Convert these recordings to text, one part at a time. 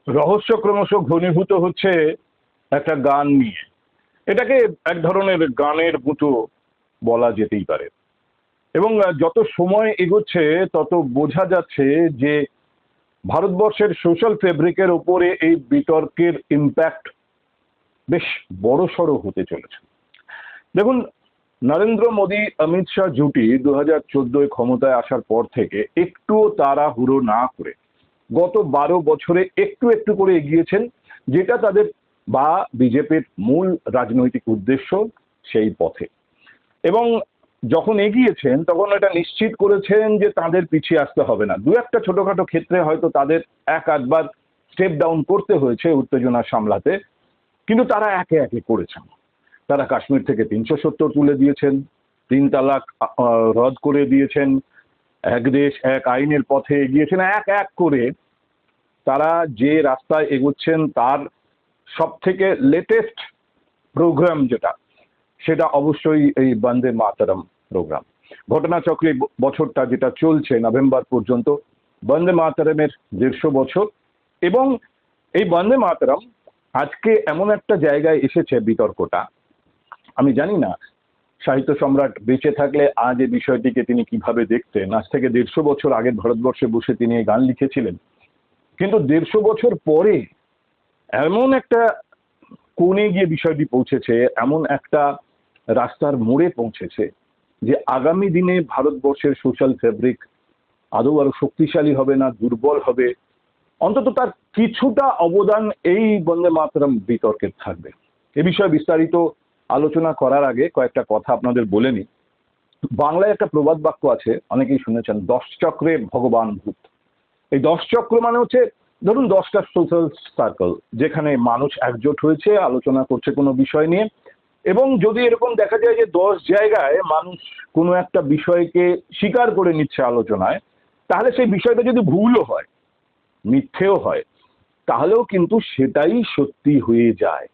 রহস্য ক্রমশ ঘনীভূত হচ্ছে একটা গান নিয়ে। এটাকে এক ধরনের গানের মতো বলা যেতেই পারে। এবং যত সময় এগোচ্ছে তত বোঝা যাচ্ছে যে ভারতবর্ষের সোশ্যাল ফেব্রিকের উপরে এই বিতর্কের ইম্প্যাক্ট বেশ বড়সড় হতে চলেছে। দেখুন, নরেন্দ্র মোদী অমিত শাহ জুটি 2014 ক্ষমতায় আসার পর থেকে একটুও তাড়াহুড়ো না করে গত 12 বছরে একটু একটু করে এগিয়েছেন, যেটা তাদের বা বিজেপির মূল রাজনৈতিক উদ্দেশ্য সেই পথে। এবং যখন এগিয়েছেন তখন এটা নিশ্চিত করেছেন যে তাদের পিছিয়ে আসতে হবে না। দু একটা ছোটখাটো ক্ষেত্রে হয়তো তাদের এক আধবার স্টেপ ডাউন করতে হয়েছে উত্তেজনা সামলাতে, কিন্তু তারা একে একে করেছেন। তারা কাশ্মীর থেকে 370 তুলে দিয়েছেন, 3 তালাক রদ করে দিয়েছেন, এক দেশ এক আইনের পথে এগিয়েছেন। এক এক করে তারা যে রাস্তায় এগোচ্ছেন তার সব থেকে লেটেস্ট প্রোগ্রাম যেটা, সেটা অবশ্যই এই বন্দে মাতরম প্রোগ্রাম। ঘটনাচক্রে বছরটা যেটা চলছে নভেম্বর পর্যন্ত, বন্দে মাতরমের 150 বছর। এবং এই বন্দে মাতরম আজকে এমন একটা জায়গায় এসেছে বিতর্কটা, আমি জানি না সাহিত্য সম্রাট বেঁচে থাকলে আজ এই বিষয়টিকে তিনি কিভাবে দেখতেন। আজ থেকে 150 বছর আগে ভারতবর্ষে বসে তিনি এই গান লিখেছিলেন, কিন্তু 150 বছর পরে এমন একটা কোণে গিয়ে বিষয়টি পৌঁছেছে, এমন একটা রাস্তার মোড়ে পৌঁছেছে যে আগামী দিনে ভারতবর্ষের সোশ্যাল ফেব্রিক আদৌ আরো শক্তিশালী হবে না দুর্বল হবে, অন্তত তার কিছুটা অবদান এই বন্দে মাতরম বিতর্কের থাকবে। এ বিষয়ে বিস্তারিত আলোচনা করার আগে কয়েকটা কথা আপনাদের বলে নিই। বাংলায় একটা প্রবাদ বাক্য আছে, অনেকেই শুনেছেন, 10 চক্রে ভগবান ভূত। এই 10 চক্র মানে হচ্ছে, ধরুন 10টা সোশ্যাল সার্কেল যেখানে মানুষ একজোট হয়েছে, আলোচনা করছে কোনো বিষয় নিয়ে। এবং যদি এরকম দেখা যায় যে 10 জায়গায় মানুষ কোনো একটা বিষয়কে স্বীকার করে নিচ্ছে আলোচনায়, তাহলে সেই বিষয়টা যদি ভুলও হয়, মিথ্যেও হয়, তাহলেও কিন্তু সেটাই সত্যি হয়ে যায়।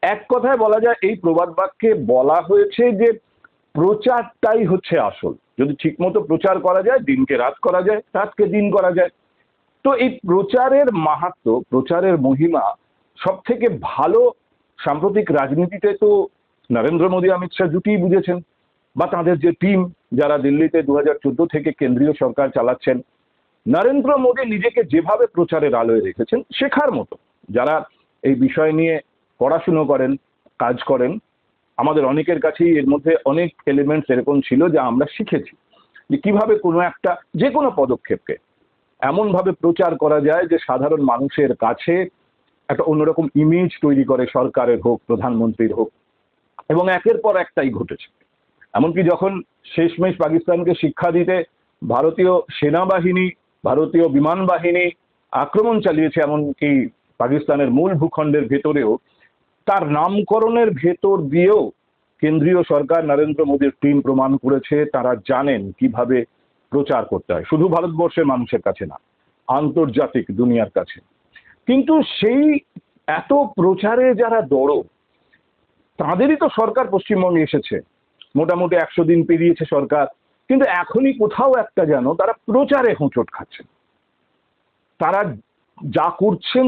এক কথায় বলা যায়, এই প্রবাদ বাক্যে বলা হয়েছে যে প্রচারটাই হচ্ছে আসল। যদি ঠিকমতো প্রচার করা যায়, দিনকে রাত করা যায়, রাতকে দিন করা যায়। তো এই প্রচারের মাহাত্ম্য, প্রচারের মহিমা সব থেকে ভালো সাম্প্রতিক রাজনীতিতে তো নরেন্দ্র মোদী অমিত শাহ জুটিই বুঝেছেন, বা তাদের যে টিম যারা দিল্লিতে 2014 থেকে কেন্দ্রীয় সরকার চালাচ্ছেন। নরেন্দ্র মোদী নিজেকে যেভাবে প্রচারের আলোয় রেখেছেন, শেখার মতো যারা এই বিষয় নিয়ে পড়াশুনো করেন, কাজ করেন, আমাদের অনেকের কাছেই এর মধ্যে অনেক এলিমেন্টস এরকম ছিল যা আমরা শিখেছি যে কিভাবে কোনো একটা যে কোনো পদক্ষেপকে এমন ভাবে প্রচার করা যায় যে সাধারণ মানুষের কাছে একটা অন্যরকম ইমেজ তৈরি করে, সরকারের হোক, প্রধানমন্ত্রীর হোক। এবং একের পর একটাই ঘটেছে। এমনকি যখন শেষমেশ পাকিস্তানকে শিক্ষা দিতে ভারতীয় সেনাবাহিনী, ভারতীয় বিমান বাহিনী আক্রমণ চালিয়েছে, এমনকি পাকিস্তানের মূল ভূখণ্ডের ভেতরেও, তার নামকরণের ভেতর দিয়েও কেন্দ্রীয় সরকার, নরেন্দ্র মোদীর টিম প্রমাণ করেছে তারা জানেন কিভাবে প্রচার করতে হয়, শুধু ভারতবর্ষের মানুষের কাছে না, আন্তর্জাতিক দুনিয়ার কাছে। কিন্তু সেই এত প্রচারে যারা দড়ো, তাদেরই তো সরকার পশ্চিমবঙ্গে এসেছে, মোটামুটি 100 দিন পেরিয়েছে সরকার, কিন্তু এখনই কোথাও একটা যেন তারা প্রচারে হোঁচট খাচ্ছেন। তারা যা করছেন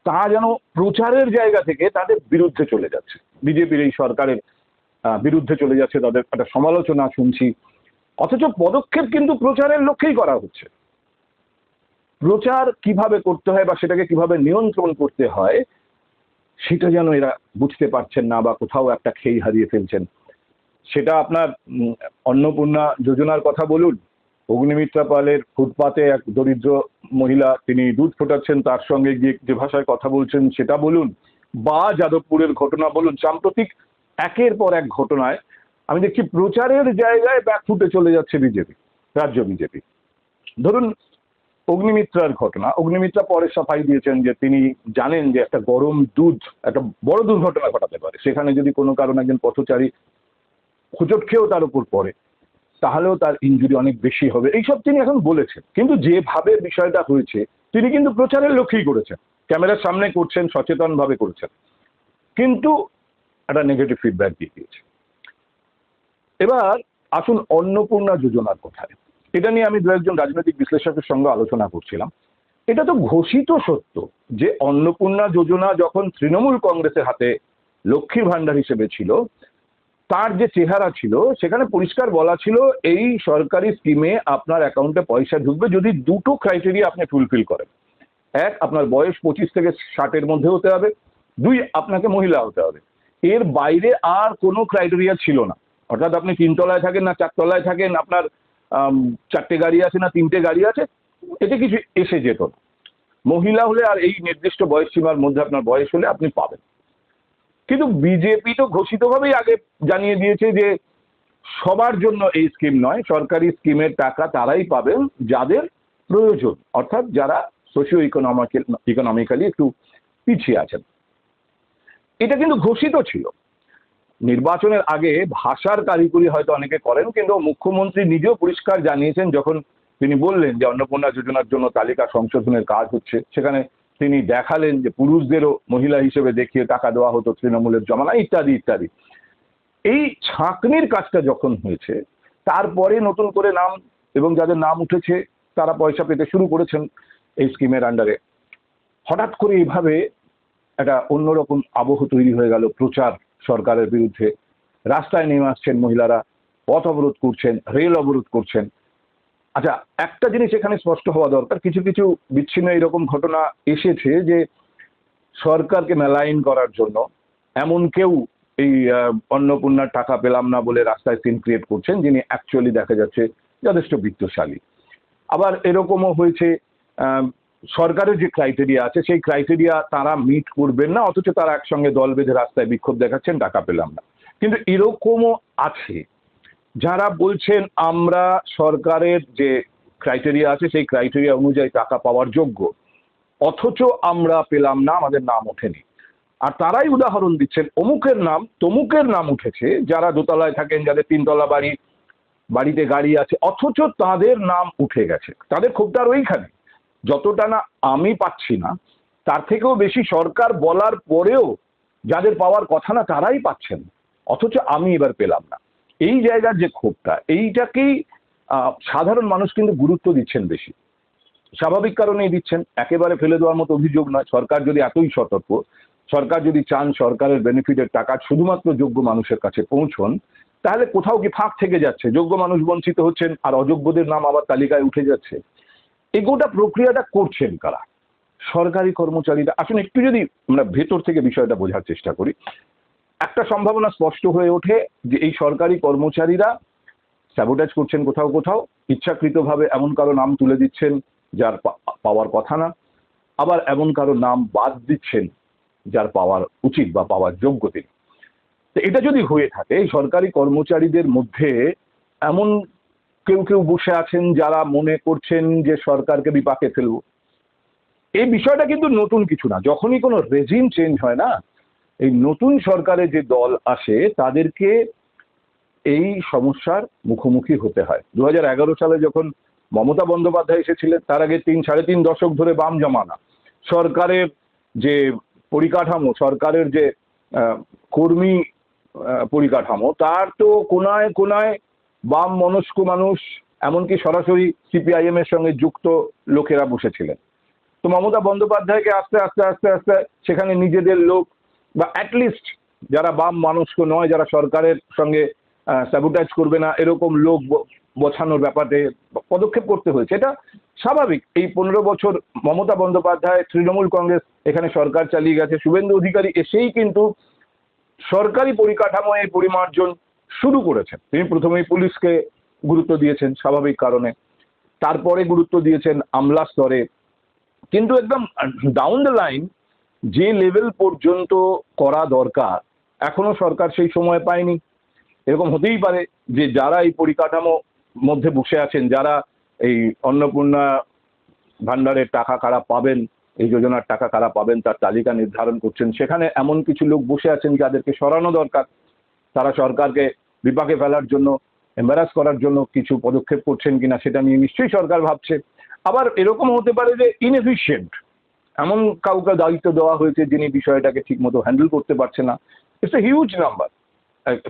তা যেন প্রচারের জায়গা থেকে তাদের বিরুদ্ধে চলে যাচ্ছে, বিজেপির এই সরকারের বিরুদ্ধে চলে যাচ্ছে, তাদের একটা সমালোচনা শুনছি। অথচ পদক্ষেপ কিন্তু প্রচারের লক্ষ্যেই করা হচ্ছে। প্রচার কিভাবে করতে হয় বা সেটাকে কিভাবে নিয়ন্ত্রণ করতে হয়, সেটা যেন এরা বুঝতে পারছেন না, বা কোথাও একটা খেই হারিয়ে ফেলছেন। সেটা আপনার অন্নপূর্ণা যোজনার কথা বলুন, অগ্নিমিত্রা পালের ফুটপাতে এক দরিদ্র মহিলা তিনি দুধ ফোটাচ্ছেন, তার সঙ্গে গিয়ে যে ভাষায় কথা বলছেন সেটা বলুন, বা যাদবপুরের ঘটনা বলুন, সাম্প্রতিক একের পর এক ঘটনায় আমি দেখছি প্রচারের জায়গায় ব্যাকফুটে চলে যাচ্ছে বিজেপি, রাজ্য বিজেপি। ধরুন অগ্নিমিত্রার ঘটনা, অগ্নিমিত্রা পরে সাফাই দিয়েছেন যে তিনি জানেন যে একটা গরম দুধ একটা বড় দুর্ঘটনা ঘটাতে পারে, সেখানে যদি কোনো কারণে একজন পথচারী হোঁচট খেয়েও তার উপর পড়ে, তাহলেও তার ইনজুরি অনেক বেশি হবে, এইসব তিনি এখন বলেছেন। কিন্তু যেভাবে বিষয়টা হয়েছে, তিনি কিন্তু প্রচারের লক্ষ্যেই করেছেন, ক্যামেরার সামনে করছেন, সচেতন ভাবে করছেন, কিন্তু একটা নেগেটিভ ফিডব্যাক দিয়ে দিয়েছে। এবার আসুন অন্নপূর্ণা যোজনার কথায়। এটা নিয়ে আমি দু একজন রাজনৈতিক বিশ্লেষকের সঙ্গে আলোচনা করছিলাম। এটা তো ঘোষিত সত্য যে অন্নপূর্ণা যোজনা যখন তৃণমূল কংগ্রেসের হাতে লক্ষ্মীর ভান্ডার হিসেবে ছিল, তার যে চেহারা ছিল সেখানে পরিষ্কার বলা ছিল এই সরকারি স্কিমে আপনার অ্যাকাউন্টে পয়সা ঢুকবে যদি দুটো ক্রাইটেরিয়া আপনি ফুলফিল করেন। এক, আপনার বয়স 25 থেকে 60-এর মধ্যে হতে হবে। দুই, আপনাকে মহিলা হতে হবে। এর বাইরে আর কোনো ক্রাইটেরিয়া ছিল না। অর্থাৎ আপনি 3 তলায় থাকেন না 4 তলায় থাকেন, আপনার 4টে গাড়ি আছে না 3টে গাড়ি আছে, এতে কিছু এসে যেত না। মহিলা হলে আর এই নির্দিষ্ট বয়স সীমার মধ্যে আপনার বয়স হলে আপনি পাবেন। কিন্তু বিজেপি তো ঘোষিতভাবেই আগে জানিয়ে দিয়েছে যে সবার জন্য এই স্কিম নয়, সরকারি স্কিমের টাকা তারাই পাবেন যাদের প্রয়োজন, অর্থাৎ যারা সোশিও ইকোনমিক্যালি একটু পিছিয়ে আছেন। এটা কিন্তু ঘোষিত ছিল। নির্বাচনের আগে ভাষার কারিগরি হয়তো অনেকে করেন, কিন্তু মুখ্যমন্ত্রী নিজেও পরিষ্কার জানিয়েছেন যখন তিনি বললেন যে অন্নপূর্ণা যোজনার জন্য তালিকা সংশোধনের কাজ হচ্ছে, সেখানে তিনি দেখালেন যে পুরুষদেরও মহিলা হিসেবে দেখিয়ে টাকা দেওয়া হতো তৃণমূলের জমানা, ইত্যাদি ইত্যাদি। এই ছাঁকনির কাজটা যখন হয়েছে, তারপরে নতুন করে নাম এবং যাদের নাম উঠেছে তারা পয়সা পেতে শুরু করেছেন এই স্কিমের আন্ডারে। হঠাৎ করে এইভাবে একটা অন্যরকম আবহ তৈরি হয়ে গেল প্রচার সরকারের বিরুদ্ধে। রাস্তায় নেমে আসছেন মহিলারা, পথ অবরোধ করছেন, রেল অবরোধ করছেন। আচ্ছা, একটা জিনিস এখানে স্পষ্ট হওয়া দরকার, কিছু কিছু বিচ্ছিন্ন এরকম ঘটনা এসেছে যে সরকারকে মেলাইন করার জন্য এমন কেউ এই অন্নপূর্ণার টাকা পেলাম না বলে রাস্তায় সিন ক্রিয়েট করছেন, যিনি অ্যাকচুয়ালি দেখা যাচ্ছে যথেষ্ট বিত্তশালী। আবার এরকমও হয়েছে সরকারের যে ক্রাইটেরিয়া আছে সেই ক্রাইটেরিয়া তারা মিট করবেন না, অথচ তারা একসঙ্গে দল বেঁধে রাস্তায় বিক্ষোভ দেখাচ্ছেন টাকা পেলাম না। কিন্তু এরকমও আছে যারা বলছেন আমরা সরকারের যে ক্রাইটেরিয়া আছে সেই ক্রাইটেরিয়া অনুযায়ী টাকা পাওয়ার যোগ্য, অথচ আমরা পেলাম না, আমাদের নাম ওঠেনি। আর তারাই উদাহরণ দিচ্ছেন অমুকের নাম তমুকের নাম উঠেছে, যারা দোতলায় থাকেন, যাদের 3 তলা বাড়ি, বাড়িতে গাড়ি আছে, অথচ তাদের নাম উঠে গেছে। তাদের ক্ষোভটা আর ওইখানে, যতটা না আমি পাচ্ছি না তার থেকেও বেশি সরকার বলার পরেও যাদের পাওয়ার কথা না তারাই পাচ্ছেন, অথচ আমি এবার পেলাম না। এই জায়গার যে ক্ষোভটা, এইটাকেই সাধারণ মানুষ কিন্তু গুরুত্ব দিচ্ছেন বেশি। স্বাভাবিক কারণেই দিচ্ছেন, একেবারে ফেলে দেওয়ার মতো অভিযোগ নয়। সরকার যদি এতই সতর্ক, সরকার যদি চান সরকারের বেনিফিটের টাকা শুধুমাত্র যোগ্য মানুষের কাছে পৌঁছন, তাহলে কোথাও কি ফাঁক থেকে যাচ্ছে, যোগ্য মানুষ বঞ্চিত হচ্ছেন আর অযোগ্যদের নাম আবার তালিকায় উঠে যাচ্ছে। এই গোটা প্রক্রিয়াটা করছেন কারা? সরকারি কর্মচারীরা। আসুন একটু যদি আমরা ভেতর থেকে বিষয়টা বোঝার চেষ্টা করি, একটা সম্ভাবনা স্পষ্ট হয়ে ওঠে যে এই সরকারি কর্মচারীরা স্যাবোটাজ করছেন কোথাও কোথাও, ইচ্ছাকৃতভাবে এমন কারো নাম তুলে দিচ্ছেন যার পাওয়ার কথা না, আবার এমন কারো নাম বাদ দিচ্ছেন যার পাওয়ার উচিত বা পাওয়ার যোগ্য তিনি। তো এটা যদি হয়ে থাকে, এই সরকারি কর্মচারীদের মধ্যে এমন কেউ কেউ বসে আছেন যারা মনে করছেন যে সরকারকে বিপাকে ফেলবো। এই বিষয়টা কিন্তু নতুন কিছু না। যখনই কোনো রেজিম চেঞ্জ হয় না, এই নতুন সরকারে যে দল আসে তাদেরকে এই সমস্যার মুখোমুখি হতে হয়। 2011 সালে যখন মমতা বন্দ্যোপাধ্যায় এসেছিলেন, তার আগে 3-3.5 দশক ধরে বাম জমানা সরকারের যে পরিকাঠামো, সরকারের যে কর্মী পরিকাঠামো, তার তো কোনায় কোনায় বাম মনস্ক মানুষ, এমনকি সরাসরি সিপিআইএম এর সঙ্গে যুক্ত লোকেরা বসেছিলেন। তো মমতা বন্দ্যোপাধ্যায়কে আস্তে আস্তে আস্তে আস্তে সেখানে নিজেদের লোক বা অ্যাটলিস্ট যারা বাম মানুষকে নয়, যারা সরকারের সঙ্গে স্যাবোটাইজ করবে না এরকম লোক বছানোর ব্যাপারে পদক্ষেপ করতে হয়েছে। এটা স্বাভাবিক। এই 15 বছর মমতা বন্দ্যোপাধ্যায়, তৃণমূল কংগ্রেস এখানে সরকার চালিয়ে গেছে। শুভেন্দু অধিকারী এসেই কিন্তু সরকারি পরিকাঠামো এই পরিমার্জন শুরু করেছেন। তিনি প্রথমেই পুলিশকে গুরুত্ব দিয়েছেন স্বাভাবিক কারণে, তারপরে গুরুত্ব দিয়েছেন আমলা স্তরে, কিন্তু একদম ডাউন দ্য লাইন যে লেভেল পর্যন্ত করা দরকার এখনো সরকার সেই সময় পায়নি। এরকম হতেই পারে যে যারা এই পরিকাঠামো মধ্যে বসে আছেন, যারা এই অন্নপূর্ণা ভান্ডারের টাকা কারা পাবেন, এই যোজনার টাকা কারা পাবেন তার তালিকা নির্ধারণ করছেন, সেখানে এমন কিছু লোক বসে আছেন যাদেরকে সরানো দরকার। তারা সরকারকে বিপাকে ফেলার জন্য, এম্বারাস করার জন্য কিছু পদক্ষেপ করছেন কিনা সেটা নিয়ে নিশ্চয়ই সরকার ভাবছে। আবার এরকম হতে পারে যে ইনএফিশিয়েন্ট এমন কাউকে দায়িত্ব দেওয়া হয়েছে যিনি বিষয়টাকে ঠিক মতো হ্যান্ডেল করতে পারছে না। ইটস এ হিউজ নাম্বার,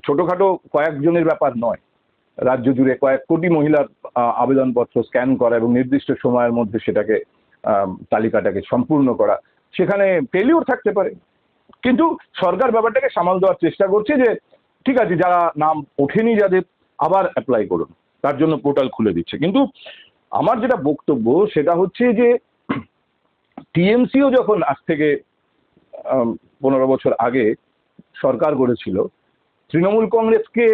ছোটখাটো কয়েকজনের ব্যাপার নয়। রাজ্য জুড়ে কয়েক কোটি মহিলার আবেদনপত্র স্ক্যান করা এবং নির্দিষ্ট সময়ের মধ্যে সেটাকে তালিকাটাকে সম্পূর্ণ করা, সেখানে ফেলিওর থাকতে পারে। কিন্তু সরকার ব্যাপারটাকে সামাল দেওয়ার চেষ্টা করছে যে ঠিক আছে, যারা নাম ওঠেনি যাদের, আবার অ্যাপ্লাই করুন, তার জন্য পোর্টাল খুলে দিচ্ছে। কিন্তু আমার যেটা বক্তব্য সেটা হচ্ছে যে টিএমসিও যখন আজ থেকে 15 বছর আগে সরকার গড়েছিল, তৃণমূল কংগ্রেসকে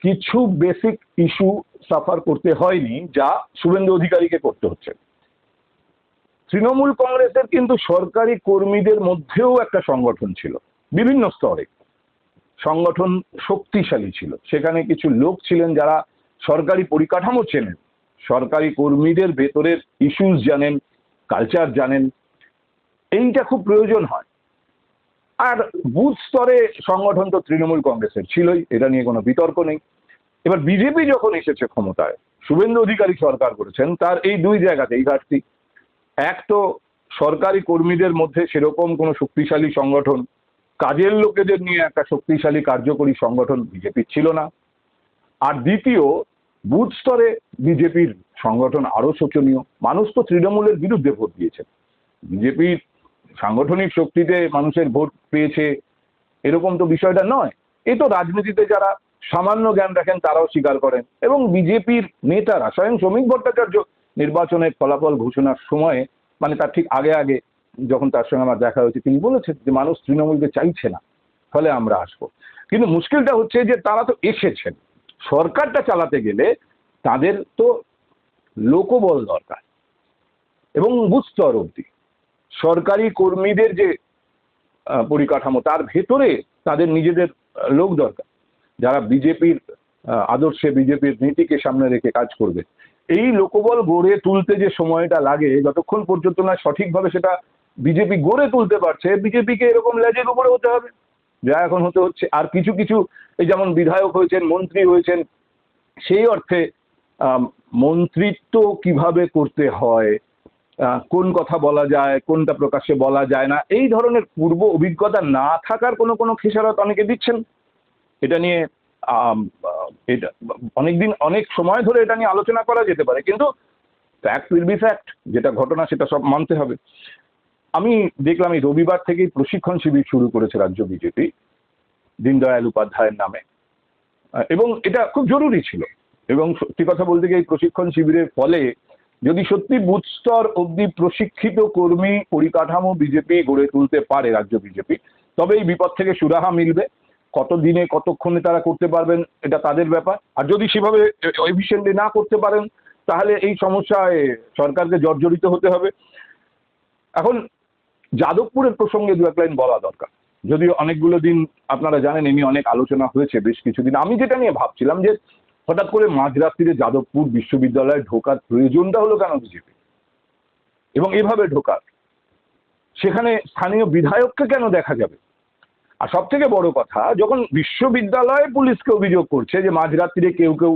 কিছু বেসিক ইস্যু সাফার করতে হয়নি যা শুভেন্দু অধিকারীকে করতে হচ্ছে। তৃণমূল কংগ্রেসের কিন্তু সরকারি কর্মীদের মধ্যেও একটা সংগঠন ছিল, বিভিন্ন স্তরে সংগঠন শক্তিশালী ছিল। সেখানে কিছু লোক ছিলেন যারা সরকারি পরিকাঠামো চেনেন, সরকারি কর্মীদের ভেতরের ইস্যুস জানেন, কালচার জানেন। এইটা খুব প্রয়োজন হয়। আর বুথ স্তরে সংগঠন তো তৃণমূল কংগ্রেসের ছিলই, এটা নিয়ে কোনো বিতর্ক নেই। এবার বিজেপি যখন এসেছে ক্ষমতায়, শুভেন্দু অধিকারী সরকার করেছেন, তার এই দুই জায়গাতেই ঘাটতি। এক তো সরকারি কর্মীদের মধ্যে সেরকম কোনো শক্তিশালী সংগঠন, কাজের লোকেদের নিয়ে একটা শক্তিশালী কার্যকরী সংগঠন বিজেপির ছিল না। আর দ্বিতীয়, বুথ স্তরে বিজেপির সংগঠন আরো শোচনীয়। মানুষ তো তৃণমূলের বিরুদ্ধে ভোট দিয়েছে, বিজেপির সাংগঠনিক শক্তিতে মানুষের ভোট পেয়েছে এরকম তো বিষয়টা নয়। এই তো রাজনীতিতে যারা সামান্য জ্ঞান রাখেন তারাও স্বীকার করেন। এবং বিজেপির নেতারা, স্বয়ং শ্রমিক ভট্টাচার্য নির্বাচনের ফলাফল ঘোষণার সময়, মানে তার ঠিক আগে আগে যখন তার সঙ্গে আমার দেখা হয়েছে, তিনি বলেছেন যে মানুষ তৃণমূলকে চাইছে না, ফলে আমরা আসবো। কিন্তু মুশকিলটা হচ্ছে যে তারা তো এসেছেন, সরকারটা চালাতে গেলে তাদের তো লোকবল দরকার, এবং বুথ স্তর অব্দি সরকারি কর্মীদের যে পরিকাঠামো, তার ভেতরে তাদের নিজেদের লোক দরকার, যারা বিজেপির আদর্শে, বিজেপির নীতিকে সামনে রেখে কাজ করবে। এই লোকবল গড়ে তুলতে যে সময়টা লাগে, যতক্ষণ পর্যন্ত না সঠিকভাবে সেটা বিজেপি গড়ে তুলতে পারছে, বিজেপিকে এরকম লেজের উপরে হতে হবে যা এখন হতে হচ্ছে। আর কিছু কিছু, এই যেমন বিধায়ক হয়েছেন, মন্ত্রী হয়েছেন, সেই অর্থে মন্ত্রিত্ব কিভাবে করতে হয়, কোন কথা বলা যায়, কোনটা প্রকাশ্যে বলা যায় না, এই ধরনের পূর্ব অভিজ্ঞতা না থাকার কোনো কোনো খেসারত অনেকে দিচ্ছেন। এটা নিয়ে এটা অনেকদিন, অনেক সময় ধরে এটা নিয়ে আলোচনা করা যেতে পারে, কিন্তু ফ্যাক্ট উইল বি ফ্যাক্ট, যেটা ঘটনা সেটা সব মানতে হবে। আমি দেখলাম এই রবিবার থেকেই প্রশিক্ষণ শিবির শুরু করেছে রাজ্য বিজেপি দীনদয়াল উপাধ্যায়ের নামে, এবং এটা খুব জরুরি ছিল। এবং সত্যি কথা বলতে গিয়ে এই প্রশিক্ষণ শিবিরের ফলে যদি সত্যি বুথ স্তর অব্দি প্রশিক্ষিত কর্মী পরিকাঠামো বিজেপি গড়ে তুলতে পারে রাজ্য বিজেপি, তবে এই বিপদ থেকে সুরাহা মিলবে। কতদিনে কতক্ষণে তারা করতে পারবেন এটা তাদের ব্যাপার। আর যদি সেভাবে এফিশিয়েন্টলি না করতে পারেন, তাহলে এই সমস্যায় সরকারকে জর্জরিত হতে হবে। এখন যাদবপুরের প্রসঙ্গে দু এক লাইন বলা দরকার, যদিও অনেকগুলো দিন আপনারা জানেন এ নিয়ে অনেক আলোচনা হয়েছে বেশ কিছুদিন। আমি যেটা নিয়ে ভাবছিলাম যে হঠাৎ করে মাঝরাত্রিরে যাদবপুর বিশ্ববিদ্যালয়ে ঢোকার প্রয়োজনটা হলো কেন বিজেপি, এবং এভাবে ঢোকার, সেখানে স্থানীয় বিধায়ককে কেন দেখা যাবে? আর সব থেকে বড় কথা, যখন বিশ্ববিদ্যালয়ে পুলিশকে অভিযোগ করছে যে মাঝরাত্রিরে কেউ কেউ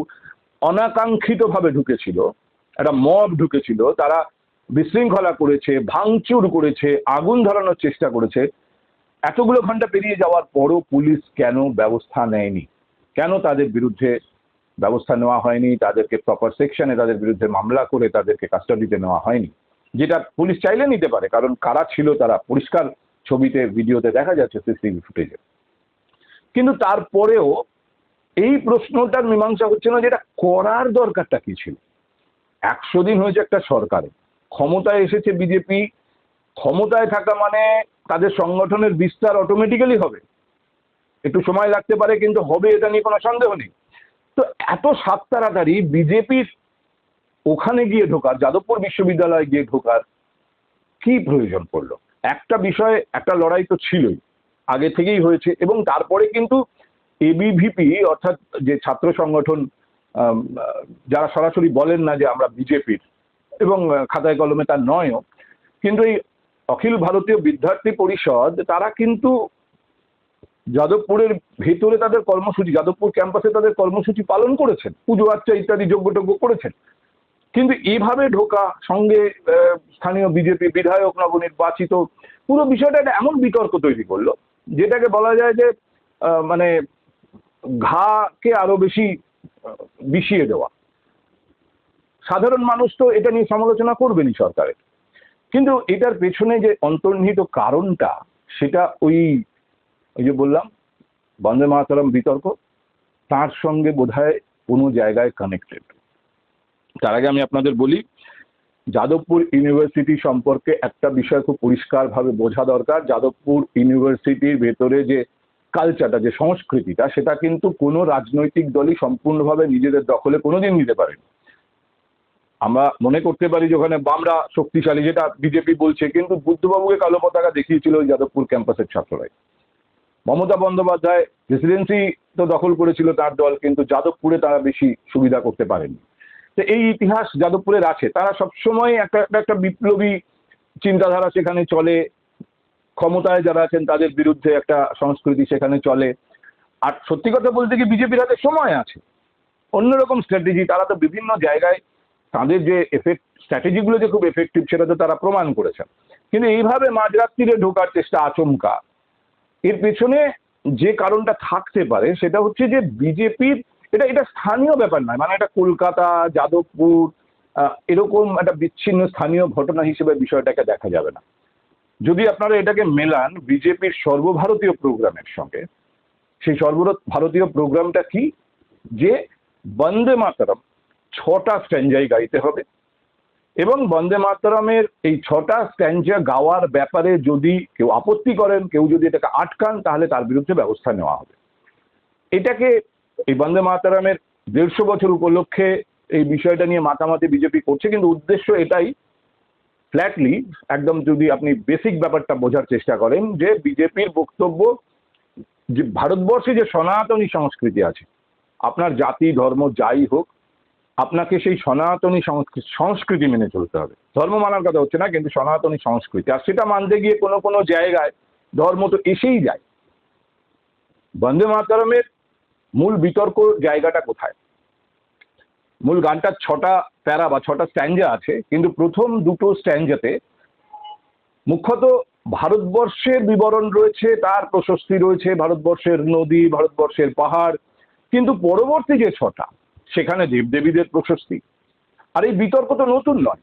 অনাকাঙ্ক্ষিতভাবে ঢুকেছিল, একটা মব ঢুকেছিল, তারা বিশৃঙ্খলা করেছে, ভাঙচুর করেছে, আগুন ধরানোর চেষ্টা করেছে, এতগুলো ঘন্টা পেরিয়ে যাওয়ার পরও পুলিশ কেন ব্যবস্থা নেয়নি? কেন তাদের বিরুদ্ধে ব্যবস্থা নেওয়া হয়নি? তাদেরকে প্রপার সেকশনে তাদের বিরুদ্ধে মামলা করে তাদেরকে কাস্টাডিতে নেওয়া হয়নি, যেটা পুলিশ চাইলে নিতে পারে, কারণ কারা ছিল তারা পরিষ্কার ছবিতে, ভিডিওতে দেখা যাচ্ছে, সিসিটিভি ফুটেজে। কিন্তু তারপরেও এই প্রশ্নটার মীমাংসা হচ্ছে না, যেটা করার দরকারটা কি ছিল। 100 দিন হয়েছে একটা সরকারে, ক্ষমতায় এসেছে বিজেপি, ক্ষমতায় থাকা মানে তাদের সংগঠনের বিস্তার অটোমেটিক্যালি হবে। একটু সময় লাগতে পারে, কিন্তু হবে, এটা নিয়ে কোনো সন্দেহ নেই। তো এত সাত তাড়াতাড়ি বিজেপির ওখানে গিয়ে ঢোকার, যাদবপুর বিশ্ববিদ্যালয়ে গিয়ে ঢোকার কি প্রয়োজন পড়লো? একটা বিষয়, একটা লড়াই তো ছিলই, আগে থেকেই হয়েছে। এবং তারপরে কিন্তু এবিভিপি, অর্থাৎ যে ছাত্র সংগঠন, যারা সরাসরি বলেন না যে আমরা বিজেপির, এবং খাতায় কলমে তার নয়ও, কিন্তু এই অখিল ভারতীয় বিদ্যার্থী পরিষদ, তারা কিন্তু যাদবপুরের ভেতরে তাদের কর্মসূচি, যাদবপুর ক্যাম্পাসে তাদের কর্মসূচি পালন করেছেন, পুজো আর্চা ইত্যাদি যজ্ঞ করেছেন। কিন্তু এভাবে ঢোকা, সঙ্গে স্থানীয় বিজেপি বিধায়ক নবনির্বাচিত, পুরো বিষয়টা একটা এমন বিতর্ক তৈরি করলো, যেটাকে বলা যায় যে মানে ঘাকে আরো বেশি বিষিয়ে দেওয়া। সাধারণ মানুষ তো এটা নিয়ে সমালোচনা করবেনই সরকারের, কিন্তু এটার পেছনে যে অন্তর্নিহিত কারণটা, সেটা ওই যে বললাম বন্দে মাতরম বিতর্ক, তার সঙ্গে বোধহয় কোনো জায়গায় কানেক্টেড। তার আগে আমি আপনাদের বলি, যাদবপুর ইউনিভার্সিটি সম্পর্কে একটা বিষয় খুব পরিষ্কারভাবে বোঝা দরকার। যাদবপুর ইউনিভার্সিটির ভেতরে যে কালচারটা, যে সংস্কৃতিটা, সেটা কিন্তু কোনো রাজনৈতিক দলই সম্পূর্ণভাবে নিজেদের দখলে কোনোদিন নিতে পারেনি। আমরা মনে করতে পারি যে ওখানে বামরা শক্তিশালী, যেটা বিজেপি বলছে, কিন্তু বুদ্ধবাবুকে কালো পতাকা দেখিয়েছিল ওই যাদবপুর ক্যাম্পাসের ছাত্ররাই। মমতা বন্দ্যোপাধ্যায় রেসিডেন্সি তো দখল করেছিল তার দল, কিন্তু যাদবপুরে তারা বেশি সুবিধা করতে পারেনি। তো এই ইতিহাস যাদবপুরের আছে। তারা সবসময় একটা একটা বিপ্লবী চিন্তাধারা সেখানে চলে, ক্ষমতায় যারা আছেন তাদের বিরুদ্ধে একটা সংস্কৃতি সেখানে চলে। আর সত্যি কথা বলতে কি, বিজেপির হাতে সময় আছে, অন্যরকম স্ট্র্যাটেজি। তারা তো বিভিন্ন জায়গায় তাদের যে স্ট্র্যাটেজিগুলো যে খুব এফেক্টিভ, সেটা তো তারা প্রমাণ করেছেন। কিন্তু এইভাবে মাঝরাত্রিরে ঢোকার চেষ্টা আচমকা, এর পেছনে যে কারণটা থাকতে পারে সেটা হচ্ছে যে বিজেপির এটা স্থানীয় ব্যাপার নয়, মানে এটা কলকাতা, যাদবপুর এরকম একটা বিচ্ছিন্ন স্থানীয় ঘটনা হিসেবে বিষয়টাকে দেখা যাবে না। যদি আপনারা এটাকে মেলান বিজেপির সর্বভারতীয় প্রোগ্রামের সঙ্গে, সেই সর্বভারতীয় প্রোগ্রামটা কি, যে বন্দে মাতরম 6টা স্ট্যাঞ্জাই গাইতে হবে, এবং বন্দে মাতরমের এই 6টা স্ট্যাঞ্জা গাওয়ার ব্যাপারে যদি কেউ আপত্তি করেন, কেউ যদি এটাকে আটকান, তাহলে তার বিরুদ্ধে ব্যবস্থা নেওয়া হবে। এটাকে এই বন্দে মাতরমের 150 বছর উপলক্ষে এই বিষয়টা নিয়ে মাতামাতি বিজেপি করছে, কিন্তু উদ্দেশ্য এটাই ফ্ল্যাটলি একদম, যদি আপনি বেসিক ব্যাপারটা বোঝার চেষ্টা করেন, যে বিজেপির বক্তব্য যে ভারতবর্ষে যে সনাতনী সংস্কৃতি আছে, আপনার জাতি ধর্ম যাই হোক, আপনাকে সেই সনাতনী সংস্কৃতি মেনে চলতে হবে। ধর্ম মানার কথা হচ্ছে না, কিন্তু সনাতনী সংস্কৃতি, আর সেটা মানতে গিয়ে কোনো কোনো জায়গায় ধর্ম তো এসেই যায়। বন্দে মাতরমের মূল বিতর্ক জায়গাটা কোথায়? মূল গানটার 6টা প্যারা বা 6টা স্ট্যাঞ্জা আছে, কিন্তু প্রথম দুটো স্ট্যাঞ্জাতে মুখ্যত ভারতবর্ষের বিবরণ রয়েছে, তার প্রশস্তি রয়েছে, ভারতবর্ষের নদী, ভারতবর্ষের পাহাড়, কিন্তু পরবর্তী যে 6টা সেখানে দেবদেবীদের প্রশস্তি। আর এই বিতর্ক তো নতুন নয়।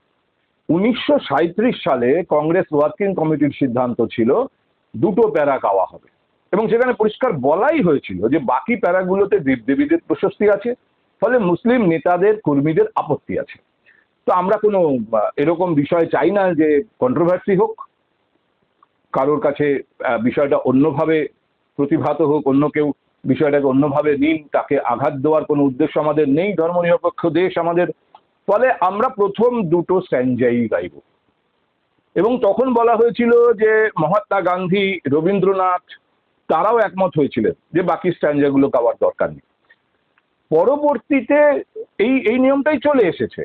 1937 সালে কংগ্রেস ওয়ার্কিং কমিটির সিদ্ধান্ত ছিল দুটো প্যারা গাওয়া হবে, এবং সেখানে পরিষ্কার বলাই হয়েছিল যে বাকি প্যারাগুলোতে দেবদেবীদের প্রশস্তি আছে, ফলে মুসলিম নেতাদের কর্মীদের আপত্তি আছে। তো আমরা কোনো এরকম বিষয় চাই না যে কন্ট্রোভার্সি হোক, কারোর কাছে বিষয়টা অন্যভাবে প্রতিভাত হোক, অন্য কেউ বিষয়টাকে অন্যভাবে নিন, তাকে আঘাত দেওয়ার কোনো উদ্দেশ্য আমাদের নেই। ধর্মনিরপেক্ষ দেশ আমাদের, ফলে আমরা প্রথম দুটো স্ট্যাঞ্জাই গাইব। এবং তখন বলা হয়েছিল যে মহাত্মা গান্ধী, রবীন্দ্রনাথ তারাও একমত হয়েছিলেন যে বাকি স্ট্যাঞ্জাগুলো গাওয়ার দরকার নেই। পরবর্তীতে এই নিয়মটাই চলে এসেছে,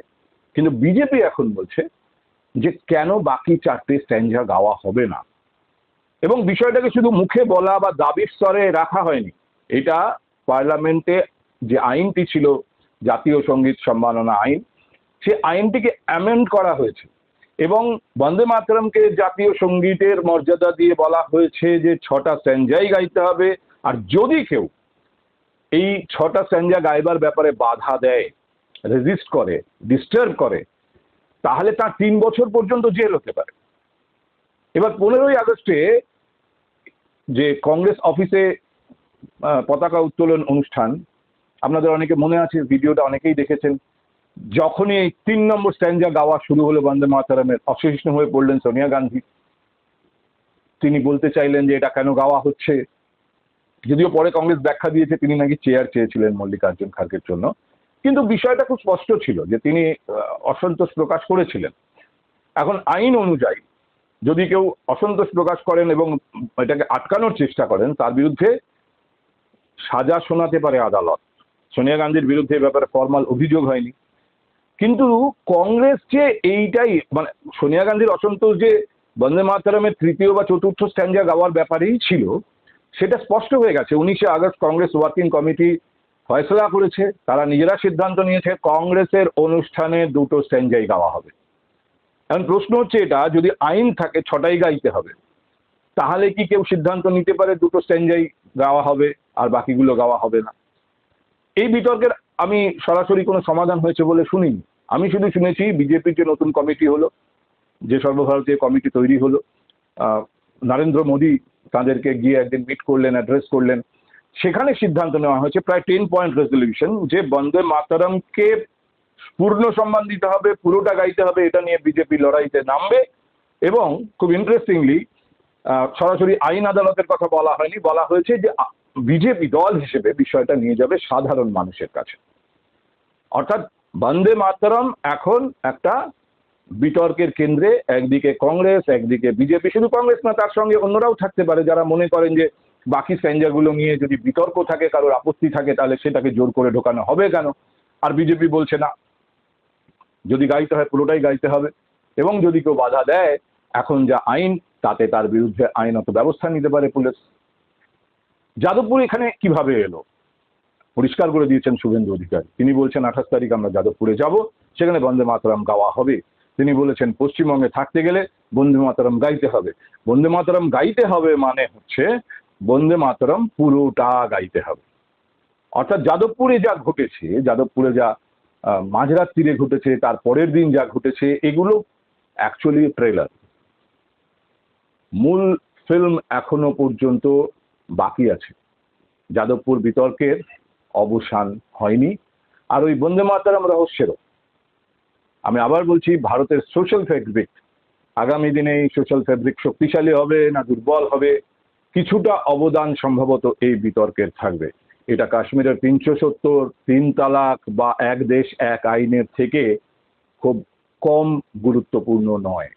কিন্তু বিজেপি এখন বলছে যে কেন বাকি 4টে স্ট্যাঞ্জা গাওয়া হবে না, এবং বিষয়টাকে শুধু মুখে বলা বা দাবির স্তরে রাখা হয়নি। এটা পার্লামেন্টে যে আইনটি ছিল, জাতীয় সঙ্গীত সম্মাননা আইন, সে আইনটিকে অ্যামেন্ড করা হয়েছে, এবং বন্দে মাতরমকে জাতীয় সঙ্গীতের মর্যাদা দিয়ে বলা হয়েছে যে 6টা স্ট্যাঞ্জাই গাইতে হবে। আর যদি কেউ এই 6টা স্ট্যাঞ্জা গাইবার ব্যাপারে বাধা দেয়, রেজিস্ট করে, ডিস্টার্ব করে, তাহলে তার 3 বছর পর্যন্ত জেল হতে পারে। এবার 15ই আগস্টে যে কংগ্রেস অফিসে পতাকা উত্তোলন অনুষ্ঠান, আপনাদের অনেকে মনে আছে, ভিডিওটা অনেকেই দেখেছেন। যখনই এই 3 নম্বর স্ট্যাঞ্জা গাওয়া শুরু হলো বন্দে মাতরমের, অসহিষ্ণু হয়ে পড়লেন সোনিয়া গান্ধী। তিনি বলতে চাইলেন যে এটা কেন গাওয়া হচ্ছে, যদিও পরে কংগ্রেস ব্যাখ্যা দিয়েছে তিনি নাকি চেয়ার চেয়েছিলেন মল্লিকার্জুন খার্গের জন্য, কিন্তু বিষয়টা খুব স্পষ্ট ছিল যে তিনি অসন্তোষ প্রকাশ করেছিলেন। এখন আইন অনুযায়ী যদি কেউ অসন্তোষ প্রকাশ করেন এবং এটাকে আটকানোর চেষ্টা করেন, তার বিরুদ্ধে সাজা শোনাতে পারে আদালত। সোনিয়া গান্ধীর বিরুদ্ধে এ ব্যাপারে ফর্মাল অভিযোগ হয়নি, কিন্তু কংগ্রেস যে এইটাই, মানে সোনিয়া গান্ধীর অসন্তোষ যে বন্দে মাতরমের 3য় বা 4র্থ স্ট্যাঞ্জা গাওয়ার ব্যাপারেই ছিল, সেটা স্পষ্ট হয়ে গেছে। 19শে আগস্ট কংগ্রেস ওয়ার্কিং কমিটি ফয়সলা করেছে, তারা নিজেরা সিদ্ধান্ত নিয়েছে কংগ্রেসের অনুষ্ঠানে 2টো স্ট্যাঞ্জাই গাওয়া হবে। এখন প্রশ্ন হচ্ছে, এটা যদি আইন থাকে 6টাই গাইতে হবে, তাহলে কি কেউ সিদ্ধান্ত নিতে পারে 2টো স্ট্যাঞ্জাই গাওয়া হবে আর বাকিগুলো গাওয়া হবে না? এই বিতর্কের আমি সরাসরি কোনো সমাধান হয়েছে বলে শুনিনি। আমি শুধু শুনেছি বিজেপির যে নতুন কমিটি হলো, যে সর্বভারতীয় কমিটি তৈরি হলো, নরেন্দ্র মোদী তাদেরকে গিয়ে একদিন মিট করলেন, অ্যাড্রেস করলেন। সেখানে সিদ্ধান্ত নেওয়া হয়েছে প্রায় 10 পয়েন্ট রেজলিউশন, যে বন্দে মাতরমকে পূর্ণ সম্মান দিতে হবে, পুরোটা গাইতে হবে, এটা নিয়ে বিজেপি লড়াইতে নামবে। এবং খুব ইন্টারেস্টিংলি সরাসরি আইন আদালতের কথা বলা হয়নি, বলা হয়েছে যে বিজেপি দল হিসেবে বিষয়টা নিয়ে যাবে সাধারণ মানুষের কাছে। অর্থাৎ বন্দে মাতরম এখন একটা বিতর্কের কেন্দ্রে, একদিকে কংগ্রেস, একদিকে বিজেপি। শুধু কংগ্রেস না, তার সঙ্গে অন্যরাও থাকতে পারে যারা মনে করেন যে বাকি স্ট্যান্ডাগুলো নিয়ে যদি বিতর্ক থাকে, কারোর আপত্তি থাকে, তাহলে সেটাকে জোর করে ঢোকানো হবে কেন। আর বিজেপি বলছে না, যদি গাইতে হয় পুরোটাই গাইতে হবে, এবং যদি কেউ বাধা দেয় এখন যা আইন, তাতে তার বিরুদ্ধে আইনত ব্যবস্থা নিতে পারে পুলিশ। যাদবপুর এখানে কিভাবে এলো পরিষ্কার করে দিয়েছেন শুভেন্দু অধিকারী। তিনি বলছেন 28 তারিখ আমরা যাদবপুরে যাব, সেখানে বন্দে মাতরম গাওয়া হবে। তিনি বলেছেন পশ্চিমবঙ্গে থাকতে গেলে বন্দে মাতরম গাইতে হবে। বন্দে মাতরম গাইতে হবে মানে হচ্ছে বন্দে মাতরম পুরোটা গাইতে হবে। অর্থাৎ যাদবপুরে যা ঘটেছে, যাদবপুরে যা মাঝরাত্রিরে ঘটেছে, তার পরের দিন যা ঘটেছে, এগুলো অ্যাকচুয়ালি ট্রেলার। মূল ফিল্ম এখনো পর্যন্ত বাকি আছে। যাদবপুর বিতর্কের অবসান হয়নি। আর ওই বন্দে মাতরম রহস্যেরও, আমি আবার বলছি, ভারতের সোশ্যাল ফেব্রিক, আগামী দিনে এই সোশ্যাল ফেব্রিক শক্তিশালী হবে না দুর্বল হবে, কিছুটা অবদান সম্ভবত এই বিতর্কের থাকবে। এটা কাশ্মীরের 370, 3 তালাক বা এক দেশ এক আইনের থেকে খুব কম গুরুত্বপূর্ণ নয়।